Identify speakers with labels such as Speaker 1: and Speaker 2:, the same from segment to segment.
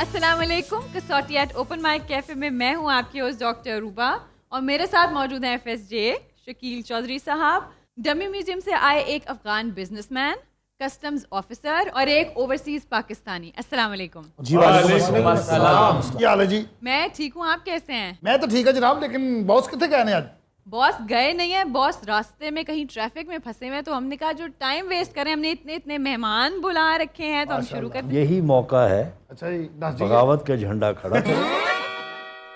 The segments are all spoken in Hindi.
Speaker 1: अस्सलाम वालेकुम। कसौटी एट ओपन माइक कैफे में मैं हूं आपकी होस्ट डॉक्टर रूबा और मेरे साथ मौजूद हैं FSJ शकील चौधरी साहब, डमी म्यूजियम से आए एक अफगान बिजनेसमैन, कस्टम्स ऑफिसर और एक ओवरसीज पाकिस्तानी। अस्सलाम वालेकुम।
Speaker 2: जी वालेकुम अस्सलाम। क्या हाल है जी?
Speaker 1: मैं ठीक हूं, आप कैसे हैं?
Speaker 2: मैं तो ठीक है जनाब, लेकिन बॉस कितने गए हैं आज?
Speaker 1: बॉस गए नहीं है, बॉस रास्ते में कहीं ट्रैफिक में फंसे हुए हैं, तो हमने कहा जो टाइम वेस्ट करें, हमने इतने इतने मेहमान बुला रखे हैं तो हम शुरू करते हैं।
Speaker 3: यही मौका है
Speaker 2: अच्छा जी, दस जी।
Speaker 3: बगावत का झंडा खड़ा करें।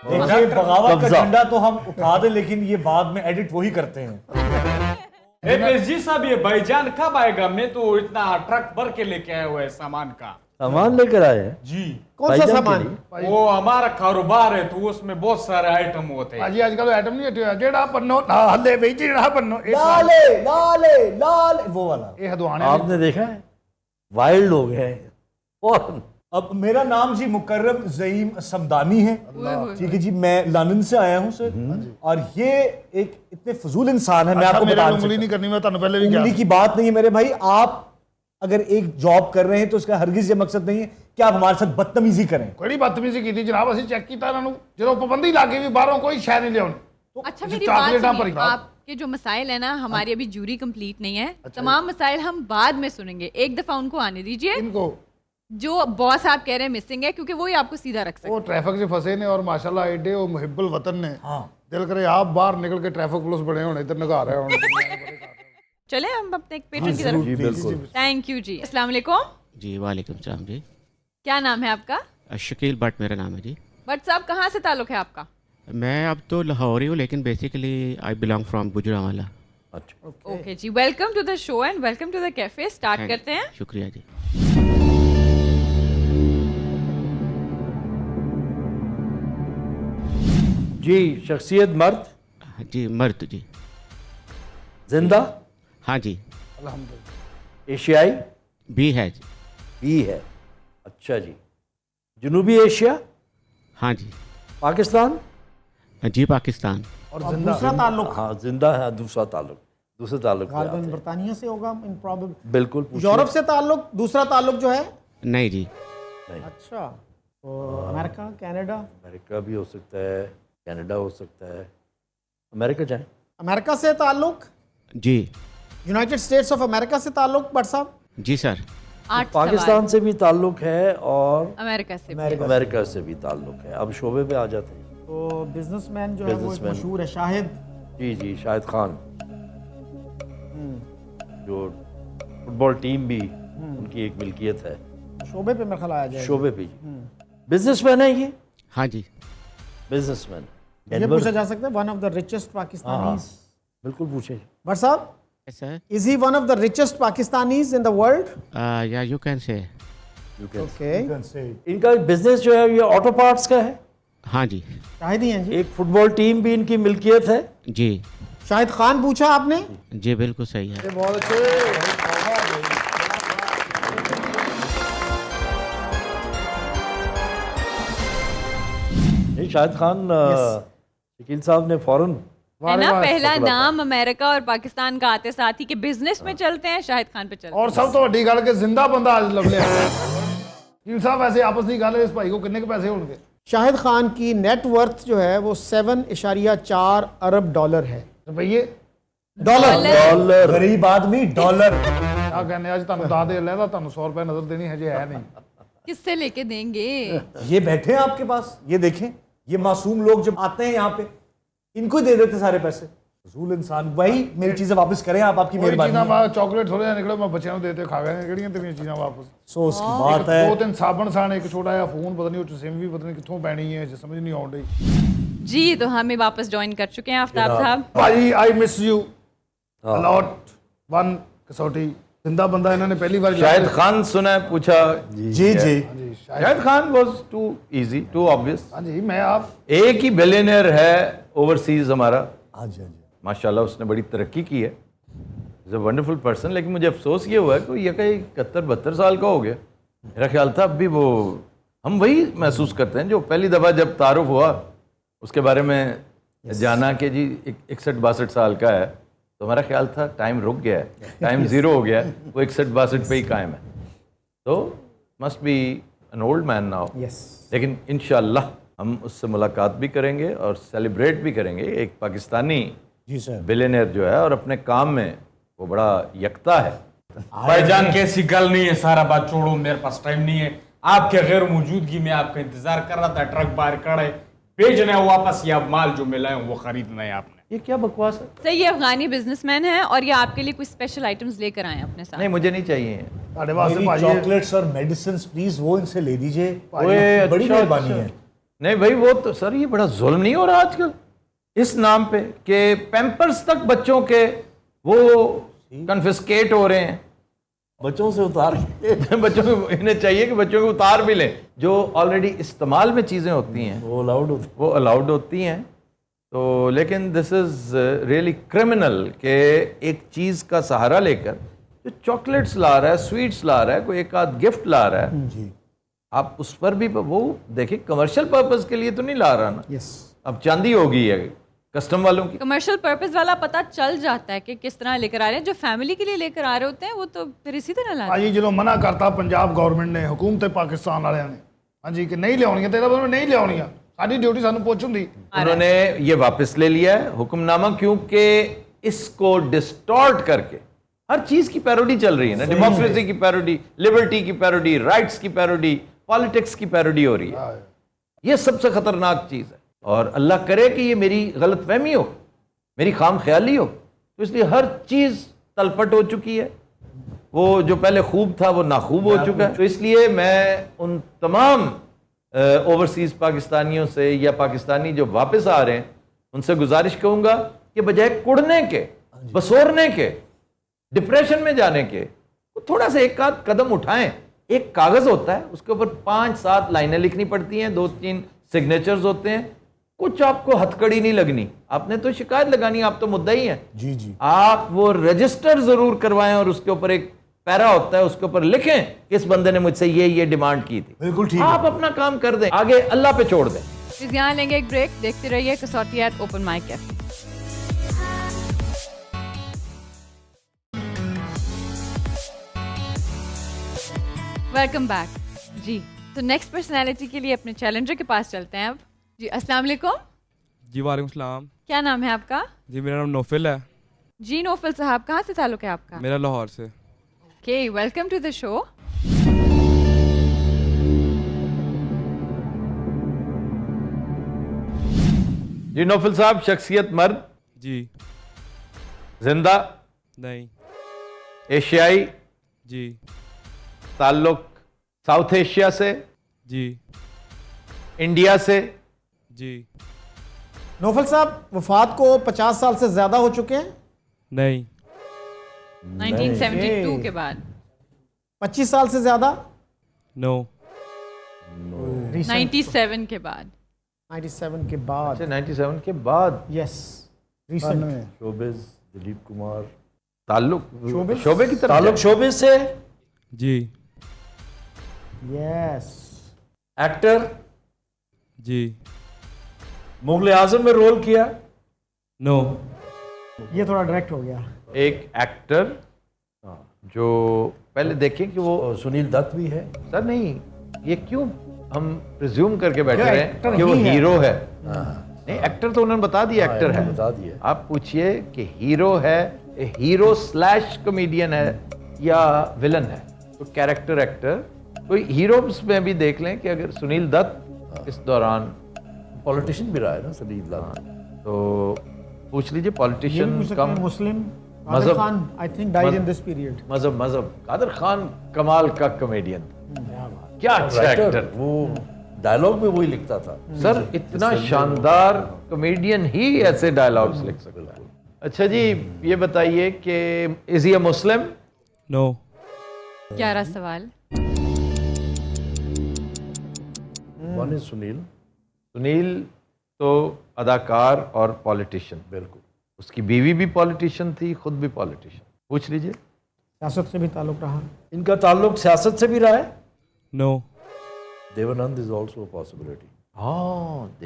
Speaker 4: देखिए बगावत का झंडा तो हम उठा दें, लेकिन ये बाद में एडिट वही करते हैं।
Speaker 5: जी साहब, ये भाईजान कब आएगा? मैं तो इतना ट्रक भर के लेके आया हुआ है सामान का।
Speaker 3: सामान लेकर आए हैं
Speaker 5: जी,
Speaker 2: कौन सा सामान?
Speaker 5: वो हमारा कारोबार है तो उसमें बहुत सारे आइटम होते हैं।
Speaker 2: आज आजकल आइटम नहीं हटे जेड़ा पन्नो ना हल्ले भाई जेड़ा पन्नो
Speaker 4: लाले लाले लाले वो वाला।
Speaker 2: ये हदवाने
Speaker 3: आपने देखा है वाइल्ड लोग हैं फौरन।
Speaker 4: अब मेरा नाम जी मुकर्रम ज़ईम समदानी है, ठीक है जी। मैं लंदन से आया हूँ सर, और ये एक इतने फजूल इंसान है, मैं आपको बता नहीं
Speaker 2: उंगली नहीं
Speaker 4: सकता।
Speaker 2: करनी, मैं ਤੁਹਾਨੂੰ पहले भी
Speaker 4: उंगली
Speaker 2: क्या
Speaker 4: की बात नहीं है मेरे भाई। आप अगर एक जॉब कर रहे हैं तो उसका हरगिज ये मकसद नहीं है कि आप हमारे साथ बदतमीजी करें।
Speaker 2: कोई बदतमीजी की थी जनाब, ਅਸੀਂ ਚੈੱਕ ਕੀਤਾ ਇਹਨਾਂ ਨੂੰ ਜਦੋਂ ਪਾਬੰਦੀ ਲੱਗ ਗਈ ਵੀ ਬਾਹਰੋਂ ਕੋਈ ਸ਼ੈ ਨਹੀਂ ਲਿਆਉਣੀ।
Speaker 1: अच्छा मेरी बात सुनिए, आपके जो मसाइल है ना, हमारी अभी जूरी कंप्लीट नहीं है, तमाम मसाइल हम बाद में सुनेंगे, एक दफा उनको आने दीजिए।
Speaker 2: इनको
Speaker 1: जो बॉस आप कह रहे हैं मिसिंग है, क्योंकि वही आपको सीधा रख सकते
Speaker 2: वो ट्रैफिक से फंसे ने और माशाल्लाह एडे वो मुहिब्बुल वतन ने।
Speaker 4: हाँ,
Speaker 2: दिल करे आप बाहर निकल के ट्रैफिक पुलिस बने होने, इधर निगाह रहे होने।
Speaker 1: चले हम अपने एक पेट्रन की तरफ।
Speaker 3: जी बिल्कुल।
Speaker 1: थैंक यू जी। अस्सलाम वालेकुम।
Speaker 6: जी वालेकुम सलाम जी।
Speaker 1: क्या नाम है आपका?
Speaker 6: शकील भट्ट मेरा नाम है जी।
Speaker 1: भट्ट साहब, कहाँ से ताल्लुक है आपका?
Speaker 6: मैं अब तो लाहौरी हूँ, लेकिन basically I belong from Gujranwala.
Speaker 3: अच्छा,
Speaker 1: okay ji, welcome to the show and welcome to the cafe. Start करते हैं।
Speaker 6: शुक्रिया जी।
Speaker 3: जी शख्सियत मर्द
Speaker 6: जी मर्द जी।
Speaker 3: जिंदा
Speaker 6: हाँ जी।
Speaker 2: अल्हम्दुलिल्लाह।
Speaker 3: एशियाई
Speaker 6: भी है जी।
Speaker 3: भी है। अच्छा जी। जनूबी एशिया
Speaker 6: हाँ जी।
Speaker 3: पाकिस्तान
Speaker 6: जी पाकिस्तान।
Speaker 2: और
Speaker 4: और
Speaker 2: जिंदा
Speaker 4: दूसरा ताल्लुक
Speaker 3: हाँ जिंदा है। दूसरा ताल्लुक पे
Speaker 4: गालिबन
Speaker 3: आते हैं।
Speaker 4: बरतानिया से होगा इम्प्रॉबेबल।
Speaker 3: बिल्कुल पूछिए।
Speaker 4: यूरोप से ताल्लुक, दूसरा ताल्लुक जो है।
Speaker 6: नहीं जी।
Speaker 3: नहीं,
Speaker 4: अच्छा, तो अमेरिका, कनाडा।
Speaker 3: अमेरिका भी हो सकता है, कनाडा हो सकता है। अमेरिका जाए।
Speaker 4: अमेरिका से ताल्लुक,
Speaker 6: जी
Speaker 4: यूनाइटेड स्टेट्स ऑफ अमेरिका से ताल्लुक भट्ट साहब।
Speaker 6: जी सर।
Speaker 1: 8
Speaker 3: पाकिस्तान से भी ताल्लुक है और
Speaker 1: अमेरिका से भी।
Speaker 3: अमेरिका से भी ताल्लुक है। अब शोबे पे आ जाते हैं।
Speaker 4: तो बिजनेसमैन जो है वो एक
Speaker 3: Businessman।
Speaker 4: मशहूर है, शाहिद।
Speaker 3: जी जी शाहिद खान, जो फुटबॉल टीम भी उनकी एक मिल्कियत है।
Speaker 4: शोबे पे मेरा ख्याल आया जाएगा।
Speaker 3: शोबे पे बिजनेसमैन है ये।
Speaker 6: हाँ जी।
Speaker 3: बिजनेसमैन
Speaker 4: ये पूछा जा सकता है one of the richest Pakistanis.
Speaker 3: बिल्कुल पूछे।
Speaker 4: भट्ट साहब,
Speaker 6: sir
Speaker 4: is he one of the richest Pakistanis in the world?
Speaker 6: या यू कैन से।
Speaker 4: ओके,
Speaker 3: इनका बिजनेस जो है ये ऑटो पार्ट्स का है।
Speaker 6: हाँ जी।
Speaker 4: शाहिद ही हैं जी।
Speaker 3: एक फुटबॉल टीम भी इनकी मिल्कियत है।
Speaker 6: जी
Speaker 4: शाहिद खान पूछा आपने?
Speaker 6: जी बिल्कुल सही है।
Speaker 2: बहुत अच्छे।
Speaker 3: नहीं शाहिद खान शकील साहब ने फौरन
Speaker 1: है ना, पहला
Speaker 3: पकड़ा था।
Speaker 1: नाम अमेरिका और पाकिस्तान का आते साथ ही के बिजनेस में चलते हैं, शाहिद खान पे चलते
Speaker 2: और सब तो वड्डी गल के जिंदा बंदा आज लभ लिया। कील साहब वैसे आपस की गल है, इस भाई को कितने के पैसे होंगे?
Speaker 4: शाहिद खान की नेट वर्थ जो है वो 7.4 अरब डॉलर है।
Speaker 2: रुपये
Speaker 3: डॉलर।
Speaker 4: गरीब आदमी डॉलर।
Speaker 2: क्या कहने आज ਤੁਹਾਨੂੰ दा दे लेदा, ਤੁਹਾਨੂੰ 100 रुपए नजर देनी है, जे है नहीं।
Speaker 1: किससे लेके देंगे?
Speaker 4: ये बैठे हैं आपके पास, ये देखें, ये मासूम लोग जब आते हैं यहाँ पे इनको ही दे देते सारे पैसे। फजूल इंसान। वही मेरी चीजें वापस करें आप, आपकी
Speaker 2: कोई चीज़ां
Speaker 4: मेहरबानी।
Speaker 2: बाहर चॉकलेट थोड़े निकले, मैं बच्चों को देते खा गए। ਕਿਹੜੀਆਂ ਤੇਰੀਆਂ ਚੀਜ਼ਾਂ ਵਾਪਸ?
Speaker 4: सो उसकी बात है।
Speaker 2: 2-3 साबन सान, एक छोटा जिहा फोन, पता नहीं वो सिम भी पता नहीं कित्थों पैनी है, जो समझ नहीं आउण डई।
Speaker 1: जी, तो हमें वापस ज्वाइन कर चुके हैं आफ्ताब साहब।
Speaker 2: भाई I miss you a lot. One कसौटी जिंदा बंदा इन्होंने पहली बार
Speaker 7: शाहिद खान सुना है, पूछा।
Speaker 4: जी जी।
Speaker 7: Shahid Khan was too easy, too obvious.
Speaker 2: हाँ जी, मैं आप
Speaker 7: एक ही बिलियनर है ओवरसीज हमारा,
Speaker 4: हाँ जी, हाँ जी।
Speaker 7: माशाल्लाह उसने बड़ी तरक्की की है। Is a wonderful person. लेकिन मुझे अफसोस ये हुआ है कि ये कहीं 71-72 साल का हो गया। मेरा ख्याल था अब भी वो, हम वही महसूस करते हैं जो पहली दफ़ा जब तारुफ हुआ उसके बारे में जाना कि जी 61-62 साल का है, तो हमारा ख्याल था टाइम रुक गया है, टाइम ज़ीरो हो गया है, वो 61-62 पे ही कायम है। तो must be an old man now,
Speaker 4: yes,
Speaker 7: लेकिन इंशाअल्लाह हम उससे मुलाकात भी करेंगे और सेलिब्रेट भी करेंगे। एक पाकिस्तानी
Speaker 4: जी सर।
Speaker 7: बिलियनियर जो है और अपने काम में वो बड़ा यकता है।
Speaker 5: भाईजान कैसी गल नहीं है, सारा बात छोड़ो, मेरे पास टाइम नहीं है। आपके गैर मौजूदगी में आपका इंतजार कर रहा था, ट्रक बाहर खड़े, भेजना है वापस, या माल जो मिला है वो खरीदना है आपने।
Speaker 7: ये क्या बकवास है?
Speaker 1: सर ये अफगानी बिजनेसमैन है और ये आपके लिए कुछ स्पेशल आइटम्स लेकर आए हैं अपने साथ।
Speaker 7: नहीं, मुझे नहीं चाहिए।
Speaker 2: ਤੁਹਾਡੇ ਵਾਸਤੇ
Speaker 4: मेरी
Speaker 2: ਭਾਜੀ
Speaker 4: चॉकलेट्स और मेडिसिन प्लीज वो इनसे ले दीजिए,
Speaker 7: ओए,
Speaker 4: बड़ी
Speaker 7: अच्छा,
Speaker 4: मेहरबानी
Speaker 7: अच्छा।
Speaker 4: है।
Speaker 7: नहीं भाई, वो तो सर ये बड़ा जुल्म नहीं हो रहा आजकल इस नाम पे कि पैम्पर्स तक बच्चों के वो कन्फिस्केट हो रहे हैं।
Speaker 3: बच्चों से उतार के
Speaker 7: बच्चों को इन्हें चाहिए कि बच्चों को उतार भी लें। जो ऑलरेडी इस्तेमाल में चीज़ें होती हैं
Speaker 3: वो अलाउड होती
Speaker 7: वो अलाउड होती हैं। तो लेकिन दिस इज़ रियली क्रिमिनल कि एक चीज़ का सहारा लेकर जो चॉकलेट्स ला रहा है, स्वीट्स ला रहा है, कोई एक आध गिफ्ट ला रहा है,
Speaker 4: जी,
Speaker 7: आप उस पर भी वो देखिए कमर्शियल पर्पस के लिए तो नहीं ला रहा ना।
Speaker 4: यस,
Speaker 7: अब चांदी होगी है कस्टम वालों की।
Speaker 1: कमर्शियल पर्पस वाला पता चल जाता है कि किस तरह लेकर आ रहे हैं। जो फैमिली के लिए लेकर आ रहे होते हैं वो तो फिर इसी तरह लाते हैं।
Speaker 2: ਭਾਜੀ ਜਦੋਂ ਮਨਾ ਕਰਤਾ ਪੰਜਾਬ ਗਵਰਨਮੈਂਟ ਨੇ, हुकूमत पाकिस्तान वालियां ने, ਹਾਂਜੀ कि नहीं ਲਿਆਉਣੀਆਂ, तेरा मतलब नहीं ਲਿਆਉਣੀਆਂ, ਸਾਡੀ ਡਿਊਟੀ ਸਾਨੂੰ ਪੁੱਛ ਹੁੰਦੀ।
Speaker 7: उन्होंने ये वापस ले लिया है हुक्मनामा, क्योंकि इसको डिस्टॉर्ट करके हर चीज की पैरोडी चल रही है ना। डेमोक्रेसी की पैरोडी, लिबर्टी की पैरोडी, राइट्स की पैरोडी, पॉलिटिक्स की पैरोडी हो रही है। ये सबसे खतरनाक चीज है और अल्लाह करे कि ये मेरी गलतफहमी हो, मेरी खाम ख्याली हो। तो इसलिए हर चीज तलपट हो चुकी है। वो जो पहले खूब था वो नाखूब हो चुका है। तो इसलिए मैं उन तमाम ओवरसीज पाकिस्तानियों से या पाकिस्तानी जो वापस आ रहे हैं उनसे गुजारिश करूंगा कि बजाय कुड़ने के, बसोरने के, डिप्रेशन में जाने के, थोड़ा सा एक आध कदम उठाएं। एक कागज होता है, उसके ऊपर 5-7 लाइनें लिखनी पड़ती हैं, 2-3 सिग्नेचर्स होते हैं। कुछ आपको हथकड़ी नहीं लगनी, आपने तो शिकायत लगानी, आप तो मुद्दा ही है।
Speaker 4: जी जी,
Speaker 7: आप वो रजिस्टर जरूर करवाएं और उसके ऊपर एक पैरा होता है, उसके ऊपर लिखें कि इस बंदे ने मुझसे ये डिमांड की थी।
Speaker 4: बिल्कुल ठीक है।
Speaker 7: आप अपना काम कर दें, आगे अल्लाह पे छोड़ दें।
Speaker 1: इस यहाँ लेंगे एक ब्रेक, देखते रहिए कसौटियात open mic cafe. Welcome back जी। तो नेक्स्ट पर्सनालिटी के लिए अपने चैलेंजर के पास चलते हैं अब जी। अस्सलाम वालेकुम
Speaker 8: जी। वालेकुम सलाम।
Speaker 1: क्या नाम है आपका?
Speaker 8: जी मेरा नाम नौफिल है।
Speaker 1: जी नौफिल साहब, कहाँ से ताल्लुक है आपका?
Speaker 8: मेरा लाहौर से।
Speaker 1: Okay, welcome to the show.
Speaker 7: जी नौफिल साहब, शख्सियत मर्द,
Speaker 8: जी
Speaker 7: जिंदा,
Speaker 8: नहीं,
Speaker 7: एशियाई,
Speaker 8: जी
Speaker 7: ताल्लुक साउथ एशिया से,
Speaker 8: जी
Speaker 7: इंडिया से,
Speaker 8: जी
Speaker 9: नौफल साहब वफात को 50 साल से ज्यादा हो चुके हैं।
Speaker 8: नहीं,
Speaker 1: 1972 के बाद
Speaker 9: 25 साल से ज्यादा,
Speaker 8: नो,
Speaker 1: 97 के बाद
Speaker 9: 97 के बाद,
Speaker 7: 97 के बाद,
Speaker 9: yes, recent,
Speaker 3: showbiz, Dilip Kumar,
Speaker 7: ताल्लुक
Speaker 9: शोबे?
Speaker 7: शोबे की तरफ
Speaker 3: ताल्लुक शोबे से,
Speaker 8: जी
Speaker 9: यस,
Speaker 3: एक्टर,
Speaker 8: जी
Speaker 3: मुगल आजम में रोल किया,
Speaker 8: नो,
Speaker 9: ये थोड़ा डायरेक्ट हो गया।
Speaker 7: एक एक्टर जो पहले देखें कि वो
Speaker 3: और सुनील दत्त भी है।
Speaker 7: सर नहीं, ये क्यों हम प्रिज्यूम करके बैठे
Speaker 9: क्या
Speaker 7: रहे
Speaker 9: एक्टर
Speaker 7: हैं कि वो
Speaker 9: ही है?
Speaker 7: हीरो है? नहीं, एक्टर तो उन्होंने बता दिया, एक्टर है।
Speaker 3: बता दिया।
Speaker 7: आप पूछिए कि हीरो है, हीरो स्लैश कॉमेडियन है या विलन है। तो कैरेक्टर एक्टर, कोई हीरोज में भी देख लें कि अगर सुनील दत्त इस दौरान
Speaker 3: पॉलिटिशियन भी रहा है ना सुनील दत्त।
Speaker 7: तो पूछ लीजिए
Speaker 9: ये भी
Speaker 7: पॉलिटिशियन
Speaker 9: पूछ सकते
Speaker 7: कम
Speaker 9: हैं, मुस्लिम कादर
Speaker 7: मजहब-
Speaker 9: खान आई थिंक डाइड
Speaker 7: मजहब-
Speaker 9: इन दिस पीरियड।
Speaker 7: मजहब कादर खान कमाल का कॉमेडियन, क्या अच्छा
Speaker 3: राइटर,
Speaker 7: एक्टर।
Speaker 3: वो डायलॉग में वही लिखता था।
Speaker 7: सर इतना शानदार कॉमेडियन ही ऐसे डायलॉग्स लिख सकता है। अच्छा जी, ये बताइए कि is he a Muslim?
Speaker 8: No,
Speaker 1: 11 सवाल।
Speaker 3: वन इज सुनील,
Speaker 7: सुनील तो अदाकार और पॉलिटिशियन,
Speaker 3: बिल्कुल।
Speaker 7: उसकी बीवी भी पॉलिटिशियन थी, खुद भी पॉलिटिशियन। पूछ लीजिए।
Speaker 9: सियासत से भी ताल्लुक रहा।
Speaker 3: इनका ताल्लुक सियासत से भी रहा है।
Speaker 8: No,
Speaker 3: Dev Anand is also a possibility.
Speaker 7: हाँ,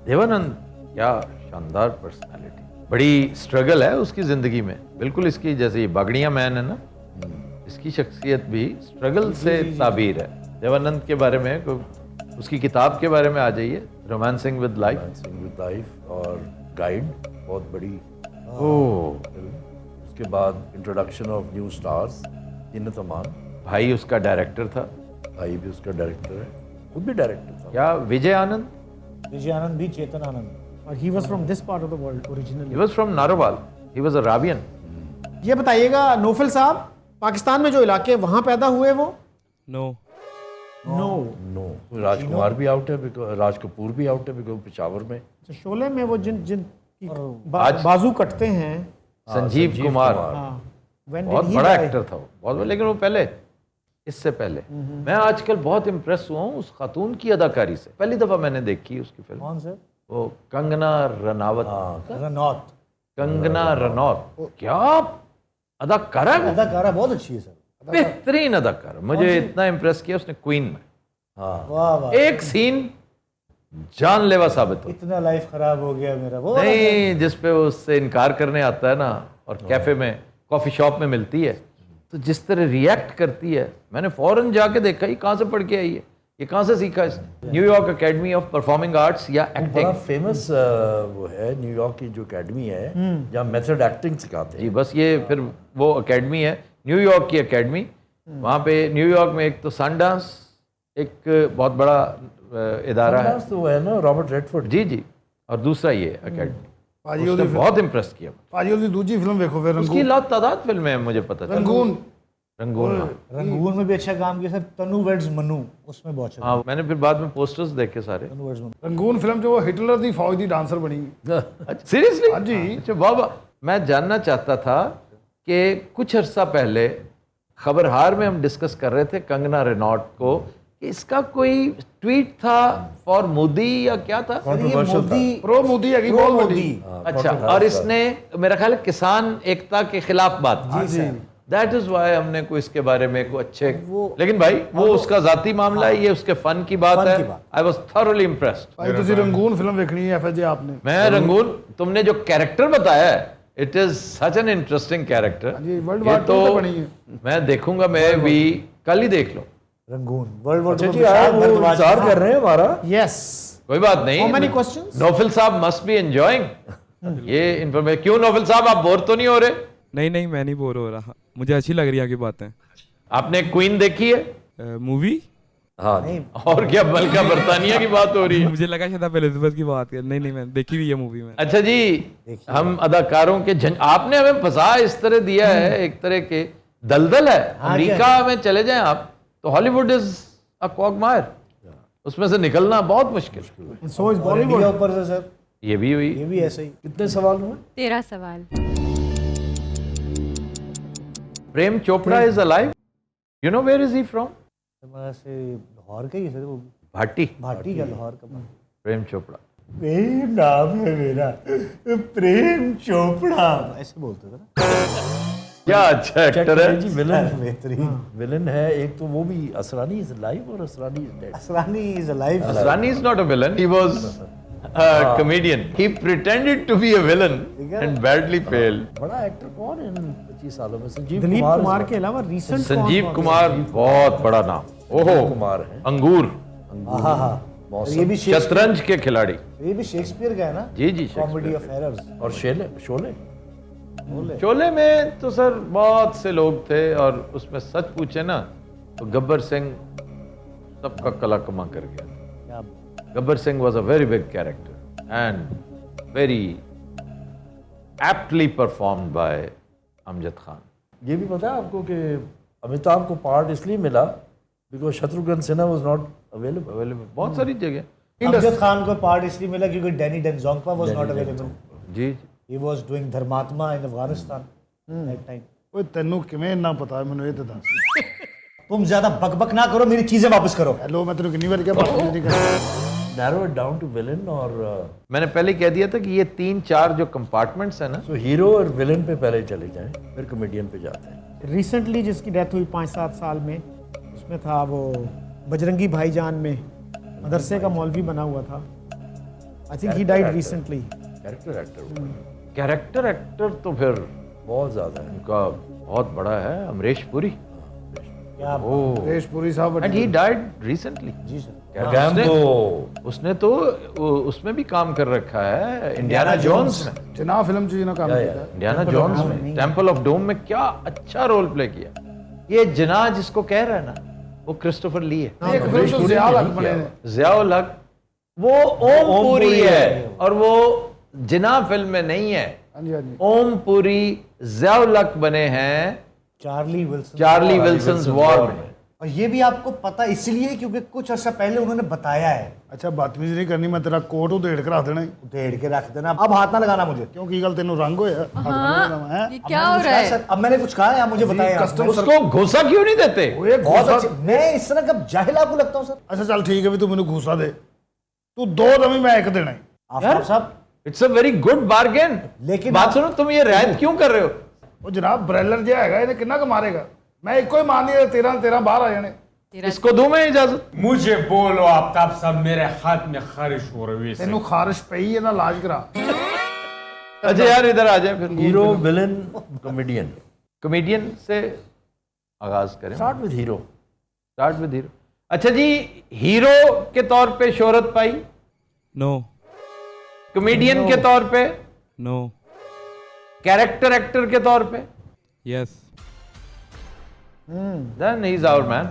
Speaker 7: देवानंद क्या शानदार पर्सनालिटी। बड़ी स्ट्रगल है उसकी जिंदगी में, बिल्कुल इसकी जैसे ये बागड़िया मैन है ना, इसकी शख्सियत भी स्ट्रगल से ताबीर है। देवानंद के बारे में उसकी किताब के बारे में आ जाइए, romancing with life.
Speaker 3: Dancing with life और गाइड, बहुत बड़ी
Speaker 7: ओह,
Speaker 3: फिल्म। उसके बाद इंट्रोडक्शन ऑफ न्यू स्टार्स, जिन्नत अमान,
Speaker 7: भाई उसका डायरेक्टर था।
Speaker 3: भाई भी उसका डायरेक्टर है, खुद भी डायरेक्टर था।
Speaker 7: क्या विजय आनंद?
Speaker 4: विजय आनंद भी, चेतन आनंद।
Speaker 9: और he was from this part of the world
Speaker 7: he
Speaker 9: originally.
Speaker 7: Was from Narowal, he was a Ravian.
Speaker 9: ये बताइएगा नौफल साहब, पाकिस्तान में जो इलाके वहां पैदा हुए वो?
Speaker 8: नो।
Speaker 9: नो।
Speaker 3: नो, राजकुमार भी आउट है, राज कपूर भी आउट है, बिकॉज पेशावर में।
Speaker 9: शोले में वो जिन जिन की
Speaker 7: आज-
Speaker 9: बाजू कटते हैं।
Speaker 7: संजीव कुमार
Speaker 9: हाँ, when did
Speaker 7: बहुत
Speaker 9: he
Speaker 7: बड़ा
Speaker 9: die?
Speaker 7: एक्टर था वो, बहुत बड़ा। लेकिन वो पहले, इससे पहले मैं आजकल बहुत इम्प्रेस हुआ हूँ उस खातून की अदाकारी से। पहली दफा मैंने देखी उसकी फिल्म,
Speaker 4: कौन से?
Speaker 7: वो कंगना रनावत।
Speaker 4: रनौत।
Speaker 7: कंगना रनौत, क्या अदाकारा है वो।
Speaker 4: अदाकारा बहुत अच्छी है सर।
Speaker 7: बेहतरीन अदाकारा। मुझे इतना इम्प्रेस किया उसने क्वीन में।
Speaker 4: वाह वाह,
Speaker 7: एक सीन जानलेवा साबित हो।
Speaker 4: इतना लाइफ खराब हो गया मेरा। वो
Speaker 7: नहीं, जिस पे वो उससे इनकार करने आता है ना, और कैफे में, कॉफी शॉप में मिलती है, तो जिस तरह रिएक्ट करती है, मैंने फौरन जाके देखा ये कहाँ से पढ़ के आई है, ये कहाँ से सीखा इसने। New York academy of performing arts या
Speaker 3: बड़ा
Speaker 7: एक्टिंग।
Speaker 3: फेमस वो है न्यूयॉर्क की जो एकेडमी है, जहाँ मेथड एक्टिंग सिखाते
Speaker 7: जी,
Speaker 3: हैं।
Speaker 7: बस ये फिर वो एकेडमी है, न्यूयॉर्क की एकेडमी। वहाँ पे न्यूयॉर्क में एक तो सनडांस एक बहुत बड़ा इदारा है।
Speaker 3: तो वो है ना रॉबर्ट रेडफोर्ड।
Speaker 7: जी जी, और दूसरा ये एकेडमी।
Speaker 2: ਭਾਜੀ
Speaker 7: उसने
Speaker 2: ਉਹਦੀ
Speaker 7: बहुत इम्प्रेस किया।
Speaker 2: ਭਾਜੀ ਉਹਦੀ ਦੂਜੀ ਫਿਲਮ ਵੇਖੋ ਫਿਰ
Speaker 7: उसकी
Speaker 2: रंगून।
Speaker 7: लातादाद फिल्में हैं, मुझे पता चला।
Speaker 2: रंगून
Speaker 7: रंगून, हाँ।
Speaker 4: रंगून में भी अच्छा काम किया सर। तनु वेड्स मनु, उसमें बहुत अच्छा।
Speaker 7: हाँ, मैंने फिर बाद में पोस्टर्स देखे सारे।
Speaker 4: तनु वेड्स मनु।
Speaker 2: रंगून फिल्म 'ਚ ਉਹ ਹਿਟਲਰ ਦੀ ਫੌਜ ਦੀ ਡਾਂਸਰ ਬਣੀ।
Speaker 7: सीरियसली?
Speaker 2: हाँ जी।
Speaker 7: अच्छा बाबा, मैं जानना चाहता था कि कुछ अरसा पहले खबरहार में हम डिस्कस कर रहे थे कंगना रनौत को, कि इसका कोई ट्वीट था फॉर मोदी या क्या था?
Speaker 3: Controversial था।
Speaker 2: ਪ੍ਰੋ ਮੋਦੀ ਹੈਗੀ ਬਹੁਤ ਵੱਡੀ।
Speaker 7: अच्छा, और इसने मेरा ख्याल है किसान एकता के खिलाफ बात की। दैट इज वाई हमने कोई इसके बारे में कोई अच्छे, लेकिन भाई वो उसका जाती मामला है, ये उसके फन की बात है। I was thoroughly impressed.
Speaker 2: ਭਾਜੀ ਤੁਸੀਂ रंगून फिल्म ਵੇਖਣੀ है FJ आपने।
Speaker 7: मैं रंगून, तुमने जो कैरेक्टर बताया है, it is such an interesting character.
Speaker 2: जी, World War II पे बनी है।
Speaker 7: मैं देखूंगा, मैं भी कल ही देख लो।
Speaker 4: रंगून वर्ल्ड वॉर
Speaker 3: अच्छा जी, आप वो इंतजार कर रहे हैं हमारा।
Speaker 9: यस।
Speaker 7: कोई बात नहीं।
Speaker 9: How many questions?
Speaker 7: नौफल साहब मस्ट बी एंजॉयिंग ये इन्फॉर्मेशन। क्यों नौफल साहब, आप बोर तो नहीं हो रहे?
Speaker 8: नहीं नहीं, मैं नहीं बोर हो रहा, मुझे अच्छी लग रही है आपकी बातें।
Speaker 7: आपने क्वीन देखी है?
Speaker 8: मूवी?
Speaker 3: हाँ,
Speaker 7: और क्या बल्कि बरतानिया की बात हो रही है?
Speaker 8: मुझे लगा शायद आप एलिजाबेथ की बात कर। नहीं नहीं, मैंने देखी हुई है मूवी में।
Speaker 7: अच्छा जी, हम अदाकारों के आपने हमें फंसा इस तरह दिया है, एक तरह के दलदल है। अमेरिका में चले जाएं आप तो हॉलीवुड इज अ क्वागमायर, उसमें से निकलना बहुत मुश्किल।
Speaker 9: So is
Speaker 4: India
Speaker 9: Bollywood.
Speaker 4: ऊपर से सर,
Speaker 7: ये भी हुई।
Speaker 4: ये भी ऐसे ही।
Speaker 3: कितने सवाल हुए?
Speaker 1: 13 सवाल।
Speaker 7: Prem Chopra is alive. You know where is he from?
Speaker 4: हमारा से लाहौर का ही है सर वो।
Speaker 7: भाटी।
Speaker 4: भाटी का लाहौर का।
Speaker 7: प्रेम चोपड़ा।
Speaker 4: प्रेम नाम है मेरा, प्रेम चोपड़ा ऐसे बोलते थे ना।
Speaker 7: क्या अच्छा एक्टर है
Speaker 3: जी, विलन
Speaker 4: बेहतरीन।
Speaker 3: विलन है एक तो वो भी असरानी इज लाइव और Asrani is dead.
Speaker 4: Asrani is alive.
Speaker 7: Asrani is not a villain. He was a comedian. He pretended to be a villain and badly failed.
Speaker 3: बड़ा एक्टर कौन है इन 25 सालों में? संजीव
Speaker 9: दिलीप कुमार
Speaker 3: is-
Speaker 9: के अलावा रिसेंट
Speaker 7: संजीव कुमार बहुत बड़ा नाम। ओहो,
Speaker 3: कुमार है।
Speaker 7: अंगूर,
Speaker 4: हाँ हाँ, ये भी
Speaker 7: शतरंज के खिलाड़ी।
Speaker 4: ये भी शेक्सपियर का है ना।
Speaker 7: जी जी,
Speaker 4: कॉमेडी ऑफ एरर्स।
Speaker 3: और शोले शोले
Speaker 7: शोले में तो सर बहुत से लोग थे, और उसमें सच पूछे ना तो गब्बर सिंह सबका कला कमा कर गया। Gabbar Singh was a very big character and very aptly performed by Amjad Khan.
Speaker 3: ये भी पता है आपको कि अमिताभ को पार्ट इसलिए मिला because Shatrughan Sinha was not available.
Speaker 7: बहुत सारी जगह।
Speaker 4: अमजद खान को पार्ट इसलिए मिला क्योंकि Danny Denzongpa was not available.
Speaker 7: जी,
Speaker 4: he was doing Dharmatma in Afghanistan at time.
Speaker 2: ਓਏ ਤੈਨੂੰ ਕਿਵੇਂ ਇੰਨਾ ਪਤਾ ਮੈਨੂੰ ਇਹ ਤਾਂ ਦੱਸ।
Speaker 4: तुम ज्यादा बकबक ना करो, मेरी चीजें वापस करो।
Speaker 2: हेलो, मैं तेरे कितनी बार क्या बात नहीं करता।
Speaker 3: Narrow it down to villain और
Speaker 7: मैंने पहले कह दिया था कि ये 3-4 जो कंपार्टमेंट्स है ना,
Speaker 3: तो हीरो और विलन पे पहले चले जाएं, फिर कॉमेडियन पे जाते हैं।
Speaker 9: रिसेंटली जिसकी डेथ हुई 5-7 साल में, उसमें था वो बजरंगी भाईजान में मदरसे का मौलवी बना हुआ था। आई थिंक ही died recently.
Speaker 3: Character actor
Speaker 7: character actor तो फिर
Speaker 3: बहुत ज्यादा है।
Speaker 7: उनका बहुत बड़ा है। अमरीश पुरी,
Speaker 2: नरेश पुरी साहब
Speaker 7: एंड ही डाइड रिसेंटली।
Speaker 4: जी सर।
Speaker 7: उसने तो उसमें भी काम कर रखा है, इंडियाना जोन्स में।
Speaker 2: जिना फिल्म ची काम किया।
Speaker 7: इंडियाना जोन्स में टेम्पल ऑफ डोम में क्या अच्छा रोल प्ले किया। ये जिना जिसको कह रहा है ना, वो क्रिस्टोफर ली है।
Speaker 2: एक फिल्म तो ज़िया हक बने हैं।
Speaker 7: ज़ियाउल हक वो ओम पुरी है, और वो जिना फिल्म में नहीं है।
Speaker 2: हाँ जी हाँ जी।
Speaker 7: ओम पुरी ज़ियाउल हक बने हैं
Speaker 4: चार्ली
Speaker 7: विल्सन वॉर में।
Speaker 4: और ये भी आपको पता इसलिए क्योंकि कुछ अर्सा पहले उन्होंने बताया है।
Speaker 2: अच्छा बदतमीजी नहीं करनी, मैं तेरा कोट उधेड़ के रख देना ही।
Speaker 4: उधेड़ के रख देना, अब हाथ ना लगाना मुझे।
Speaker 2: क्यों की गल तेनू रंग होया?
Speaker 1: हाँ, ये क्या हो रहा है?
Speaker 4: सर, अब मैंने कुछ कहा है, आप मुझे बताएं।
Speaker 2: कस्टम
Speaker 7: उसको घुसा क्यों नहीं देते?
Speaker 4: बहुत अच्छे। मैं इस तरह का जाहिल आपको लगता हूँ सर?
Speaker 2: अच्छा चल ठीक है भी तू मैनू घूसा दे, तू 2 दमी मैं 1 देना ही।
Speaker 4: आफ्ताब साहब,
Speaker 7: it's a very good bargain.
Speaker 4: लेकिन
Speaker 7: बात सुनो, तुम ये रियायत क्यों कर रहे हो?
Speaker 2: ਉਹ ਜਨਾਬ ਬ੍ਰੈਲਰ ਜਿਹਾ ਹੈਗਾ, ਇਹਨੇ ਕਿੰਨਾ ਕੁ ਮਾਰੇਗਾ? ਮੈਂ ਇੱਕੋ ਹੀ ਮਾਰਨੀ ਹੈ, 13 ਬਾਹਰ आ जाने।
Speaker 7: इसको दूं मैं इजाजत?
Speaker 5: मुझे बोलो आफ्ताब साहब, मेरे हाथ में खारिश हो रही है।
Speaker 2: ਤੈਨੂੰ ਖਾਰਿਸ਼ ਪਈ ਹੈ ਨਾ, ਇਲਾज करा।
Speaker 7: अच्छा यार इधर आ जाए फिर।
Speaker 3: Hero, villain, comedian.
Speaker 7: कॉमेडियन से आगाज करें।
Speaker 3: Start with hero.
Speaker 7: Start with hero. अच्छा जी, हीरो के तौर पे शोहरत पाई?
Speaker 8: नो।
Speaker 7: कॉमेडियन के तौर पे?
Speaker 8: नो।
Speaker 7: कैरेक्टर एक्टर के तौर पे?
Speaker 8: Yes.
Speaker 7: Then he is our man,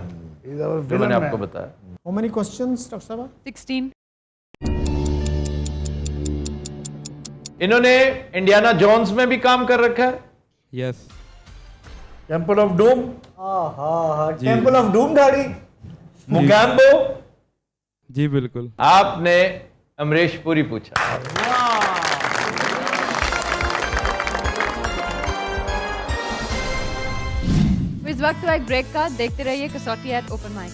Speaker 7: जो मैंने आपको बताया।
Speaker 9: How many questions, Dr. Sabha?
Speaker 1: 16.
Speaker 7: इन्होंने इंडियाना जोन्स में भी काम कर रखा है।
Speaker 8: Yes.
Speaker 3: Temple of doom.
Speaker 4: Temple of doom गाड़ी।
Speaker 7: मुगैम्बो।
Speaker 8: जी बिल्कुल।
Speaker 7: आपने अमरीश पुरी पूछा।
Speaker 1: इस वक्त तो एक ब्रेक का, देखते रहिए Kasauti at open mic.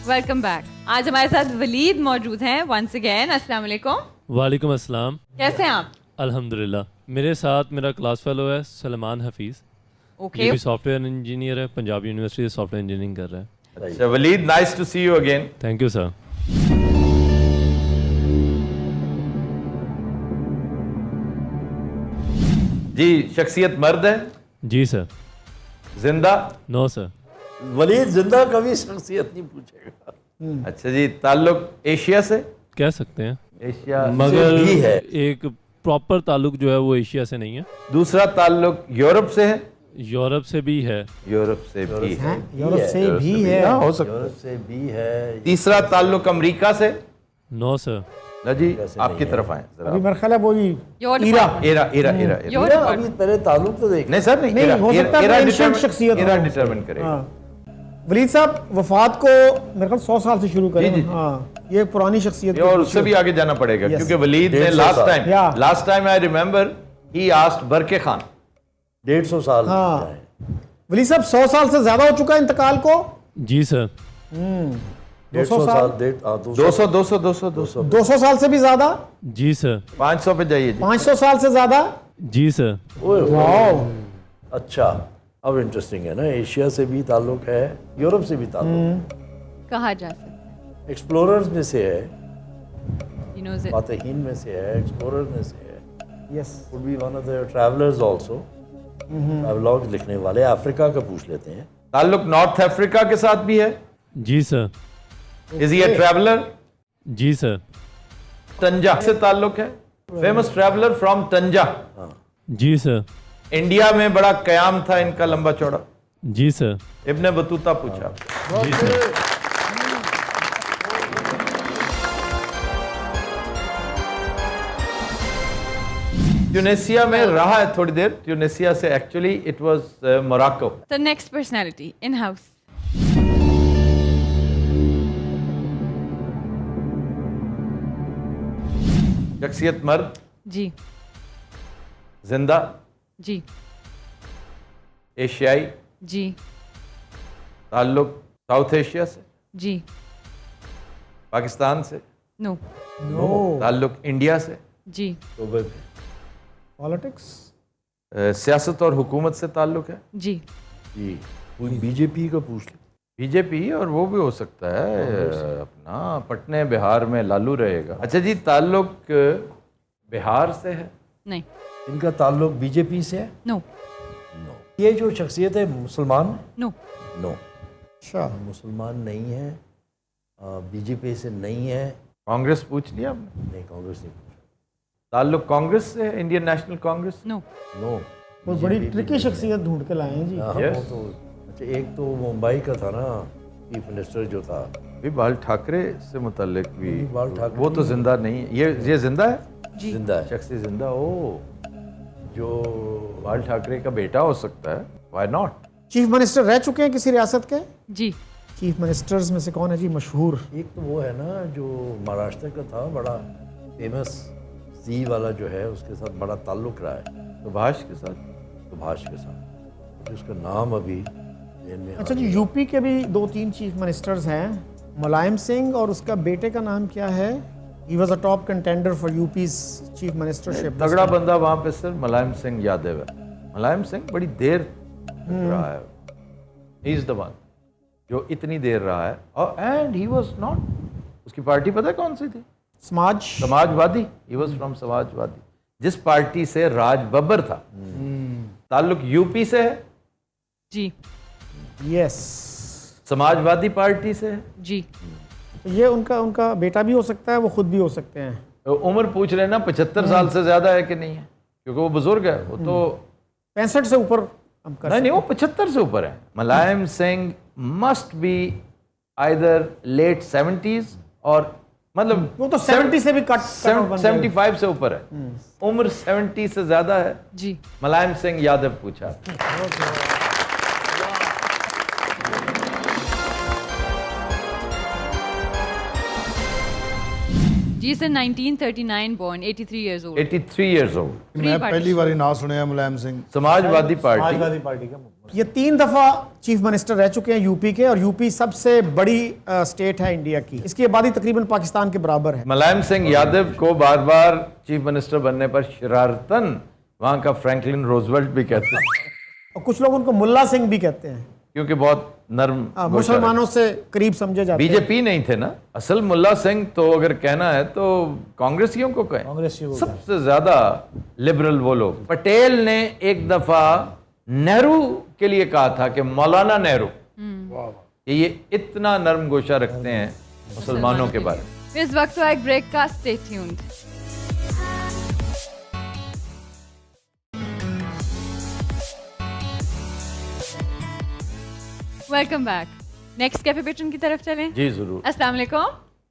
Speaker 1: Welcome back. आज हमारे साथ वलीद मौजूद हैं वंस अगेन। अस्सलाम वालेकुम।
Speaker 10: वालेकुम अस्सलाम।
Speaker 1: कैसे हैं आप?
Speaker 10: अल्हम्दुलिल्लाह। मेरे साथ मेरा क्लास फेलो है सलमान हफीज़।
Speaker 1: ओके।
Speaker 10: ये भी सॉफ्टवेयर इंजीनियर है, पंजाब यूनिवर्सिटी से सॉफ्टवेयर इंजीनियरिंग कर रहा है।
Speaker 7: अच्छा Waleed, nice to see you again.
Speaker 10: Thank you sir.
Speaker 7: जी, शख्सियत मर्द है?
Speaker 10: जी सर।
Speaker 7: जिंदा?
Speaker 10: No sir.
Speaker 3: वलीद जिंदा कभी शख्सियत नहीं पूछेगा।
Speaker 7: अच्छा जी, ताल्लुक एशिया से?
Speaker 10: कह सकते हैं
Speaker 7: एशिया
Speaker 10: मगर
Speaker 3: से भी है।
Speaker 10: एक प्रॉपर ताल्लुक जो है वो एशिया से नहीं है।
Speaker 7: दूसरा ताल्लुक यूरोप से है?
Speaker 10: यूरोप से भी है।
Speaker 7: यूरोप से भी है।
Speaker 9: यूरोप से भी है।
Speaker 2: हो सकता है।
Speaker 3: यूरोप से भी है।
Speaker 7: तीसरा ताल्लुक अमेरिका से?
Speaker 10: No sir.
Speaker 7: ना जी, आपकी तरफ आए जरा।
Speaker 9: अभी मेरा ख्याल है वो ही
Speaker 1: योर
Speaker 9: ईरा।
Speaker 7: एरा
Speaker 1: योर
Speaker 3: अभी पहले ताल्लुक तो देख।
Speaker 7: नहीं सर, नहीं,
Speaker 9: नहीं, हो सकता है
Speaker 7: एरा
Speaker 9: ancient
Speaker 7: determine-
Speaker 9: शख्सियत
Speaker 7: एरा
Speaker 9: हो।
Speaker 7: डिटरमिन करेगा।
Speaker 9: हाँ। वलीद साहब वफात को मेरे ख्याल 100 साल से शुरू करें।
Speaker 7: जी, जी।
Speaker 9: हाँ, ये पुरानी शख्सियत
Speaker 7: ये और उससे भी आगे जाना पड़ेगा।
Speaker 9: Yes.
Speaker 7: क्योंकि वलीद ने
Speaker 3: 150 साल।
Speaker 9: Yeah.
Speaker 7: Last time I remember he asked Barke Khan.
Speaker 3: 150 साल।
Speaker 9: हाँ। वलीद साहब 100 साल से ज्यादा हो चुका है इंतकाल को?
Speaker 10: जी सर।
Speaker 3: 150 साल।
Speaker 7: 200 200 200 200
Speaker 9: 200 साल से भी ज्यादा?
Speaker 10: जी सर।
Speaker 7: 500 पे जाइए जी।
Speaker 9: 500 साल से ज्यादा?
Speaker 10: जी सर।
Speaker 9: वाओ।
Speaker 3: अच्छा, अब इंटरेस्टिंग है ना, एशिया से भी ताल्लुक है, यूरोप से भी ताल्लुक।
Speaker 1: कहा जा सकता है।
Speaker 3: एक्सप्लोरर्स में से है,
Speaker 1: He knows it.
Speaker 3: फातहीन में से है, एक्सप्लोरर में से है।
Speaker 9: Yes.
Speaker 3: Would be one of the travellers also. Travelogues लिखने वाले। अफ्रीका का पूछ लेते हैं।
Speaker 7: ताल्लुक नॉर्थ अफ्रीका के साथ भी है?
Speaker 10: जी सर।
Speaker 7: Is he a traveller?
Speaker 10: जी सर।
Speaker 7: तंजा से ताल्लुक है? फेमस ट्रैवलर फ्रॉम तंजा।
Speaker 10: जी सर।
Speaker 7: इंडिया में बड़ा कयाम था इनका, लंबा चौड़ा।
Speaker 10: जी सर।
Speaker 7: इब्ने बतूता पूछा।
Speaker 10: जी सर।
Speaker 7: ट्यूनेशिया में रहा है थोड़ी देर। ट्यूनेशिया से actually it was Morocco.
Speaker 1: The next personality in house.
Speaker 7: शख्सियत मर्द?
Speaker 1: जी।
Speaker 7: जिंदा?
Speaker 1: जी।
Speaker 7: एशियाई?
Speaker 1: जी।
Speaker 7: ताल्लुक साउथ एशिया से?
Speaker 1: जी।
Speaker 7: पाकिस्तान से?
Speaker 1: नो।
Speaker 7: ताल्लुक इंडिया से?
Speaker 1: जी।
Speaker 9: पॉलिटिक्स?
Speaker 7: सियासत और हुकूमत से ताल्लुक है?
Speaker 1: जी।
Speaker 3: जी, कोई बीजेपी का पूछ ले।
Speaker 7: बीजेपी, और वो भी हो सकता है अपना पटने बिहार में लालू रहेगा। अच्छा जी, ताल्लुक बिहार से है?
Speaker 1: नहीं।
Speaker 3: इनका ताल्लुक बीजेपी से है?
Speaker 1: नो।
Speaker 3: नो। ये जो शख्सियत है मुसलमान है?
Speaker 1: नो।
Speaker 3: नो।
Speaker 9: अच्छा,
Speaker 3: मुसलमान नहीं है, बीजेपी से नहीं है।
Speaker 7: कांग्रेस पूछ लिया आपने?
Speaker 3: नहीं, कांग्रेस नहीं पूछा।
Speaker 7: ताल्लुक कांग्रेस से है, Indian National Congress?
Speaker 1: No.
Speaker 3: No.
Speaker 9: कोई बड़ी ट्रिकी शख्सियत ढूंढ के लाए हैं जी।
Speaker 3: हाँ,
Speaker 7: Yes.
Speaker 3: वो तो अच्छा, एक तो मुंबई का था ना चीफ मिनिस्टर जो था,
Speaker 7: भी बाल ठाकरे से मुतल्लिक भी
Speaker 3: बाल ठाकरे
Speaker 7: वो तो जिंदा नहीं है। ये जिंदा है?
Speaker 3: जिंदा है।
Speaker 7: शख्सी जिंदा? ओ,
Speaker 3: जो
Speaker 7: बाल ठाकरे का बेटा हो सकता है, व्हाई नॉट?
Speaker 9: चीफ मिनिस्टर रह चुके हैं किसी रियासत के?
Speaker 1: जी।
Speaker 9: चीफ मिनिस्टर्स में से कौन है जी मशहूर?
Speaker 3: एक तो वो है ना जो महाराष्ट्र का था, बड़ा फेमस सी वाला जो है, उसके साथ बड़ा ताल्लुक रहा है,
Speaker 7: सुभाष के साथ?
Speaker 3: सुभाष के साथ। मुझे उसका नाम अभी ध्यान में
Speaker 9: अच्छा जी, यूपी के भी 2-3 चीफ मिनिस्टर्स हैं, मुलायम सिंह और उसका बेटे का नाम क्या है? He was a top contender for UP's chief ministership.
Speaker 7: तगड़ा बंदा वहां पे सिर्फ मुलायम सिंह यादव है। मुलायम सिंह बड़ी देर रहा है, ही इज द वन जो इतनी देर रहा है। और एंड ही वाज नॉट, उसकी पार्टी पता है कौन सी थी? Samajwadi. He was from Samajwadi, जिस पार्टी से राज बब्बर था। ताल्लुक यूपी से है?
Speaker 1: जी।
Speaker 9: यस।
Speaker 7: समाजवादी पार्टी से है?
Speaker 1: जी।
Speaker 9: तो ये उनका बेटा भी हो सकता है, वो खुद भी हो सकते हैं।
Speaker 7: तो उम्र पूछ रहे ना 75 साल से ज्यादा है कि नहीं है? क्योंकि वो बुजुर्ग है, वो तो
Speaker 9: 65 से ऊपर हम कर
Speaker 7: नहीं, वो 75 से ऊपर है। Mulayam Singh must be either late 70s और मतलब
Speaker 9: वो तो 70 से भी कट
Speaker 7: 75 से ऊपर है। उम्र 70 से ज्यादा है
Speaker 1: जी।
Speaker 7: मुलायम सिंह यादव पूछा।
Speaker 1: जी sir, 1939 born, 83 years old।
Speaker 7: 83 years old।
Speaker 2: मैं पहली बार ना सुनया मुलायम सिंह।
Speaker 7: समाजवादी पार्टी।
Speaker 4: समाजवादी पार्टी का
Speaker 9: ये 3 दफा चीफ मिनिस्टर रह चुके हैं यूपी के, और यूपी सबसे बड़ी स्टेट है इंडिया की। इसकी आबादी तकरीबन पाकिस्तान के बराबर है।
Speaker 7: मुलायम सिंह यादव को बार बार चीफ मिनिस्टर बनने पर शरारतन वहां का फ्रैंकलिन रोजवेल्ट भी कहते हैं,
Speaker 9: और कुछ लोग उनको मुल्ला सिंह भी कहते हैं,
Speaker 7: क्योंकि बहुत नर्म
Speaker 9: मुसलमानों से करीब समझे जाते हैं।
Speaker 7: बीजेपी नहीं थे ना असल। मुल्ला सिंह तो अगर कहना है तो कांग्रेसियों को कहें,
Speaker 4: कांग्रेसियों को
Speaker 7: सबसे ज्यादा लिबरल वो लोग। पटेल ने एक दफा नेहरू के लिए कहा था कि मौलाना नेहरू कि ये इतना नरम गोशा रखते हैं मुसलमानों के बारे में।
Speaker 1: इस वक्त हुआ एक ब्रेक का, stay tuned. Welcome back. Next cafe patron की तरफ चलें।
Speaker 7: जी जरूर।
Speaker 1: अस्सलाम वालेकुम।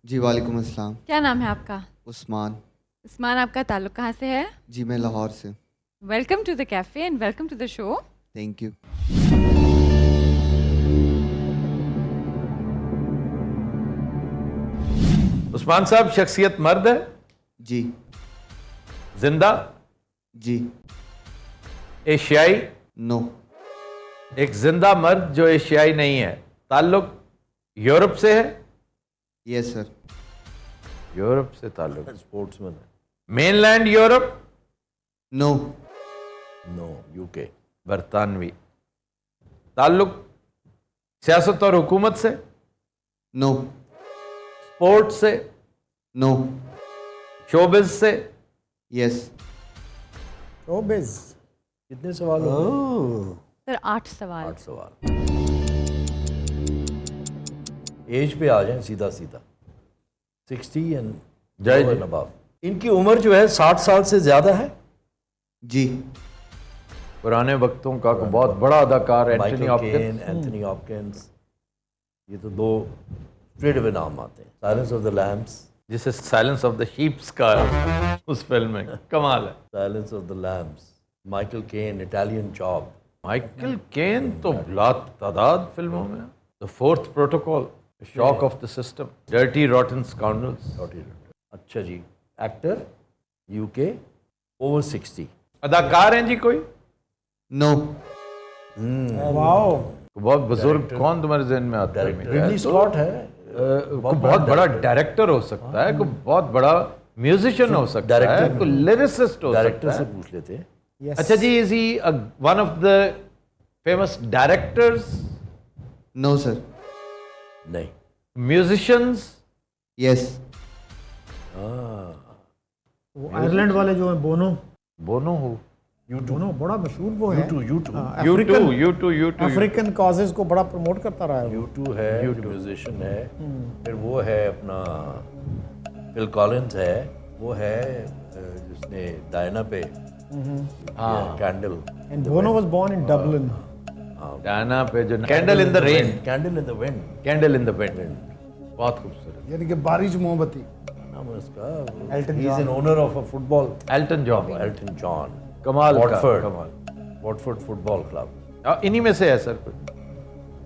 Speaker 11: जी वालेकुम अस्सलाम।
Speaker 1: क्या नाम है आपका?
Speaker 11: उस्मान।
Speaker 1: उस्मान, आपका ताल्लुक कहाँ से है?
Speaker 11: जी मैं लाहौर से।
Speaker 1: Welcome to the cafe and welcome to the show.
Speaker 11: Thank you.
Speaker 7: Usman साहब, शख्सियत मर्द है?
Speaker 11: जी।
Speaker 7: जिंदा?
Speaker 11: जी।
Speaker 7: एशियाई?
Speaker 11: नो।
Speaker 7: एक जिंदा मर्द जो एशियाई नहीं है, ताल्लुक यूरोप से है?
Speaker 11: Yes sir.
Speaker 7: यूरोप से ताल्लुक।
Speaker 3: स्पोर्ट्समैन है।
Speaker 7: Mainland Europe?
Speaker 11: No.
Speaker 3: No. UK.
Speaker 7: बरतानवी। ताल्लुक सियासत और हुकूमत से?
Speaker 11: नो।
Speaker 7: स्पोर्ट से?
Speaker 11: नो।
Speaker 7: शोबिज से?
Speaker 11: यस।
Speaker 9: शोबिज।
Speaker 3: कितने सवाल हो गए?
Speaker 1: सर 8 सवाल।
Speaker 3: 8 सवाल। एज पे आ जाएं सीधा सीधा। 60 एंड
Speaker 7: जय जी।
Speaker 3: अबव। इनकी उम्र जो है 60 साल से ज्यादा है?
Speaker 11: जी।
Speaker 7: पुराने वक्तों का बहुत बड़ा अदाकार Anthony
Speaker 3: Michael
Speaker 7: Hopkins.
Speaker 3: Caine, Anthony Hopkins, ये तो 2 स्ट्रेट अवे नाम आते हैं। साइलेंस ऑफ द लैम्प्स,
Speaker 7: जिसे साइलेंस ऑफ द शीप्स का उस फिल्म में कमाल है।
Speaker 3: Silence of the lambs, Michael Caine, Italian job.
Speaker 7: Michael Caine तो लातादाद फिल्मों में। The fourth protocol, shock of the system, dirty rotten scoundrels.
Speaker 3: अच्छा जी। Actor, UK, over 60।
Speaker 7: अदाकार हैं जी कोई?
Speaker 11: नो।
Speaker 9: वाओ।
Speaker 7: बहुत बुजुर्ग कौन तुम्हारे जहन में आता है?
Speaker 3: रिडली स्कॉट है।
Speaker 7: कोई बहुत बड़ा डायरेक्टर हो सकता है, कोई बहुत बड़ा म्यूजिशियन हो सकता है, कोई लिरिसिस्ट हो सकता
Speaker 3: डायरेक्टर से
Speaker 7: है।
Speaker 3: पूछ लेते हैं।
Speaker 7: अच्छा जी, is he one of the famous directors?
Speaker 11: No sir.
Speaker 3: नहीं।
Speaker 7: म्यूजिशियंस?
Speaker 11: यस।
Speaker 9: वो आयरलैंड वाले जो हैं बोनो
Speaker 7: बोनो हो
Speaker 9: बोनो बड़ा मशहूर वो है
Speaker 7: U2
Speaker 9: अफ्रीकन कॉजेज को बड़ा प्रमोट करता रहा है
Speaker 3: U2 है, म्यूजिशियन है, फिर वो है अपना फिल कॉलिंस है, वो है जिसने डायना पे candle
Speaker 9: and Bono was born in Dublin
Speaker 7: Diana पे जो candle in the rain
Speaker 3: candle in the wind
Speaker 7: candle in the wind बहुत खूबसूरत
Speaker 2: यानी कि बारिश मोमबत्ती
Speaker 3: नाम है उसका Elton he is an owner of a football
Speaker 7: Elton
Speaker 3: John
Speaker 7: कमाल का
Speaker 3: वॉटफोर्ड फुटबॉल क्लब
Speaker 7: इन्हीं में से है सर कुछ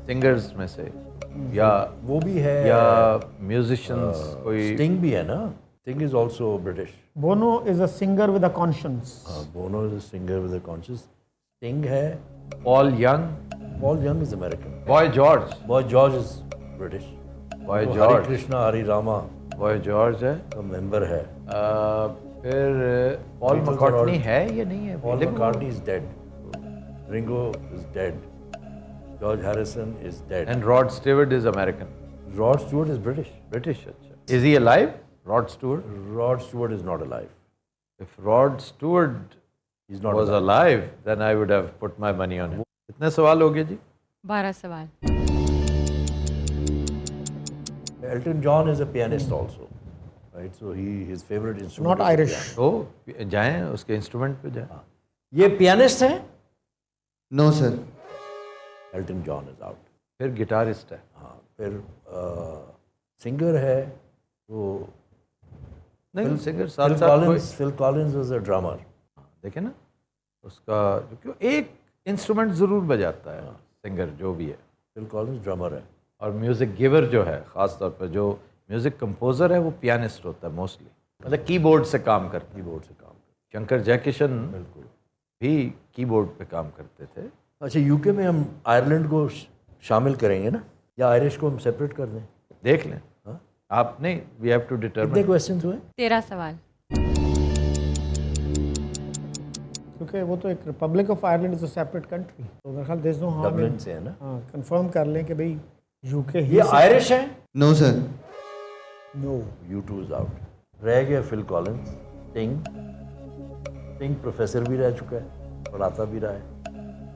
Speaker 7: सिंगर्स में से या
Speaker 3: वो भी है
Speaker 7: या म्यूजिशियंस कोई
Speaker 3: स्टिंग भी है ना Sting is also British
Speaker 9: Bono is a singer with a conscience
Speaker 3: Bono is a singer with a conscious Sting है
Speaker 7: Paul Young
Speaker 3: is American
Speaker 7: Boy George
Speaker 3: is British
Speaker 7: Boy
Speaker 3: Hare
Speaker 7: George
Speaker 3: Krishna Hari Rama
Speaker 7: Boy George है
Speaker 3: का मेंबर है
Speaker 7: फिर पॉल मैककार्टनी है या नहीं है
Speaker 3: Paul McCartney is dead Ringo is dead George Harrison is dead
Speaker 7: and Rod Stewart is American
Speaker 3: Rod Stewart is British
Speaker 7: अच्छा is he alive Rod
Speaker 3: Stewart is not alive
Speaker 7: if Rod Stewart
Speaker 3: is not
Speaker 7: was alive then I would have put my money on it कितने सवाल हो गए जी
Speaker 1: 12 सवाल
Speaker 3: Elton John is a pianist also right so his favorite instrument
Speaker 9: not
Speaker 3: is
Speaker 9: Irish
Speaker 3: piano.
Speaker 7: तो जाएं उसके इंस्ट्रूमेंट पे जाएं
Speaker 3: ये पियानिस्ट है
Speaker 11: No, sir.
Speaker 3: Elton John is out
Speaker 7: फिर गिटारिस्ट है
Speaker 3: हाँ फिर सिंगर है तो
Speaker 7: नहीं singer
Speaker 3: Phil Collins was a drummer
Speaker 7: देखे ना उसका क्यों एक इंस्ट्रूमेंट जरूर बजाता है सिंगर जो भी है
Speaker 3: फिल कॉलिंस ड्रमर है
Speaker 7: और म्यूजिक गिवर जो है खास तौर पर जो म्यूजिक कंपोजर है वो पियानिस्ट होता है मोस्टली मतलब कीबोर्ड से काम करता है शंकर जयकिशन
Speaker 3: बिल्कुल
Speaker 7: भी कीबोर्ड पे काम करते थे
Speaker 3: अच्छा यूके में हम आयरलैंड को शामिल करेंगे ना या आयरिश को हम सेपरेट कर दें
Speaker 7: देख लें आप नहीं वी हैव टू
Speaker 3: कितने
Speaker 7: डिटरमाइन
Speaker 3: क्वेश्चंस हुए
Speaker 1: 13 सवाल
Speaker 9: क्योंकि वो तो एक Republic of Ireland is a separate country तो मेरे ख्याल देश नो हार्म
Speaker 3: डबलिन से है ना
Speaker 9: हाँ कंफर्म कर लें कि भाई यूके ही
Speaker 3: ये आयरिश है
Speaker 11: No, sir.
Speaker 3: No U2 is out रह गया फिल कॉलिंस स्टिंग प्रोफेसर भी रह चुका है पढ़ाता भी रहा है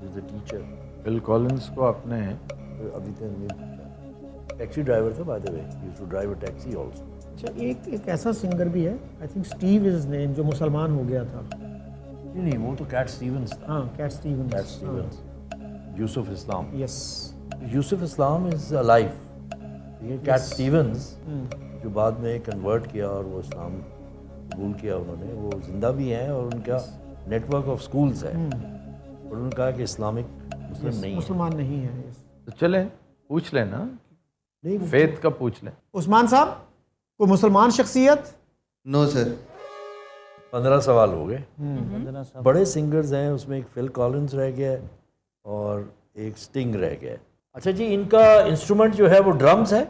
Speaker 3: is a teacher
Speaker 7: Phil Collins को आपने
Speaker 3: अभी तक नहीं टैक्सी ड्राइवर था by the way he used to drive a taxi also
Speaker 9: अच्छा एक ऐसा सिंगर भी है I think Steve is name जो मुसलमान हो गया था
Speaker 3: नहीं वो तो कैट स्टीवंस था
Speaker 9: हाँ Cat Stevens
Speaker 3: Yusuf Islam
Speaker 9: yes
Speaker 3: Yusuf Islam is alive ये कैट स्टीवंस जो बाद में कन्वर्ट किया और वो इस्लाम कबूल किया उन्होंने वो जिंदा भी हैं और उनका नेटवर्क ऑफ स्कूल्स है और उन्होंने कहा कि इस्लामिक मुस्लिम नहीं है
Speaker 9: मुसलमान नहीं है yes.
Speaker 7: तो चलें पूछ लें ना
Speaker 3: नहीं
Speaker 7: फेथ का पूछ लें
Speaker 9: उस्मान साहब कोई मुसलमान शख्सियत
Speaker 11: No, sir.
Speaker 3: 15 सवाल हो गए बड़े सिंगर्स हैं उसमें एक फिल कॉलिंस रह गया है और एक स्टिंग रह गया है अच्छा जी इनका इंस्ट्रूमेंट जो है वो ड्रम्स है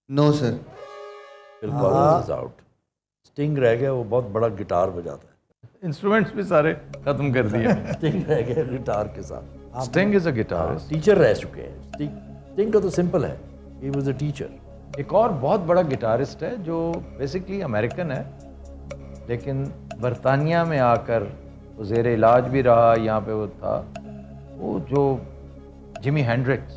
Speaker 11: No, sir.
Speaker 3: Phil Collins is out Sting रह गया वो बहुत बड़ा गिटार बजाता है
Speaker 7: इंस्ट्रूमेंट्स भी सारे खत्म कर दिए
Speaker 3: स्टिंग रह गया गिटार के साथ
Speaker 7: sting is a guitarist
Speaker 3: teacher रह चुके हैं स्टिंग का तो सिंपल है ही वाज अ टीचर
Speaker 7: एक और बहुत बड़ा गिटारिस्ट है जो बेसिकली अमेरिकन है लेकिन बरतानिया में आकर वो ज़ेर इलाज भी रहा यहाँ पे वो था वो जो जिमी हैंड्रिक्स